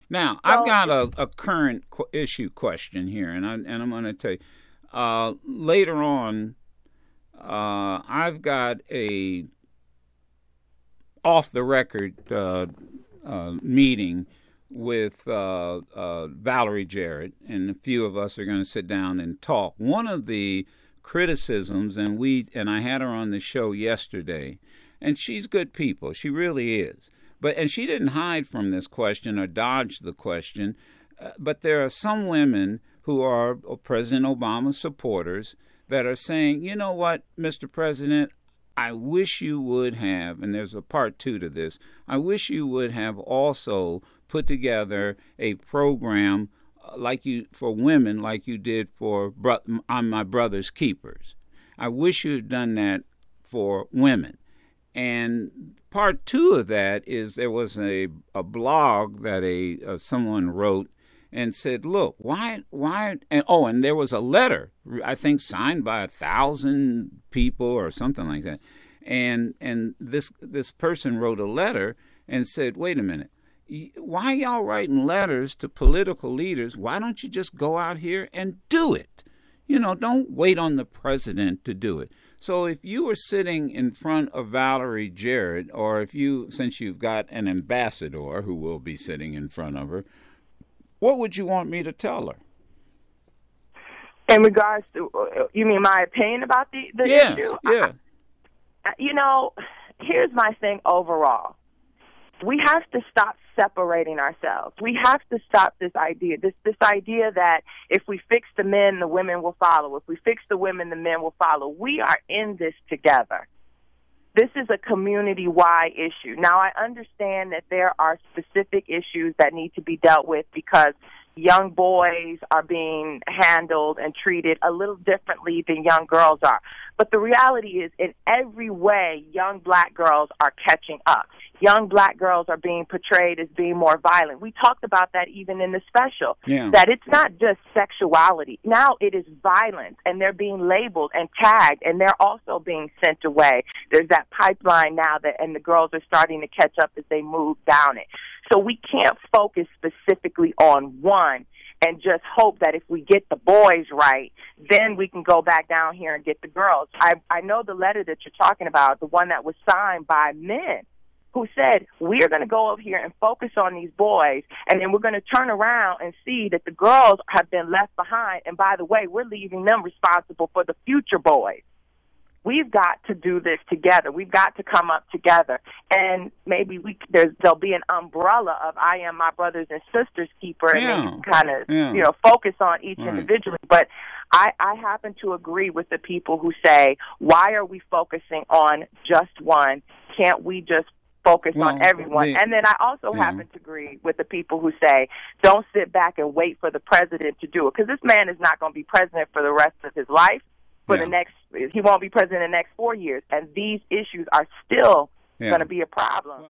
Now, I've So, got a current issue question here, and I'm going to tell you later on. I've got a off the record meeting with Valerie Jarrett, and a few of us are going to sit down and talk. One of the criticisms, and I had her on the show yesterday, and she's good people. She really is. And she didn't hide from this question or dodge the question. But there are some women who are President Obama supporters that are saying, you know what, Mr. President, I wish you would have, and there's a part two to this, I wish you would have also put together a program for women like you did on My Brother's Keepers. I wish you had done that for women. And part two of that is there was a blog that someone wrote and said, look, why, and there was a letter, I think signed by 1,000 people or something like that. And this person wrote a letter and said, wait a minute, why y'all writing letters to political leaders? Why don't you just go out here and do it? Don't wait on the president to do it. So if you were sitting in front of Valerie Jarrett, or since you've got an ambassador who will be sitting in front of her, what would you want me to tell her? in regards to, you mean my opinion about the issue? Yeah. Here's my thing overall. We have to stop separating ourselves. We have to stop this idea that if we fix the men, the women will follow. If we fix the women, the men will follow. We are in this together. This is a community-wide issue. Now, I understand that there are specific issues that need to be dealt with because young boys are being handled and treated a little differently than young girls are. But the reality is, in every way, young black girls are catching up. Young black girls are being portrayed as being more violent. We talked about that even in the special, that it's not just sexuality. Now it is violence, and they're being labeled and tagged, and they're also being sent away. There's that pipeline now, and the girls are starting to catch up as they move down it. So we can't focus specifically on one and just hope that if we get the boys right, then we can go back down here and get the girls. I know the letter that you're talking about, the one that was signed by men who said, we're going to go over here and focus on these boys, and then we're going to turn around and see that the girls have been left behind. And by the way, we're leaving them responsible for the future boys. We've got to do this together. We've got to come up together. And maybe there'll be an umbrella of I am my brothers and sisters keeper, and then kind of focus on each individually. But I happen to agree with the people who say, why are we focusing on just one? Can't we just focus on everyone? And then I also happen to agree with the people who say, don't sit back and wait for the president to do it, because this man is not going to be president for the rest of his life. He won't be president in the next 4 years, and these issues are still going to be a problem.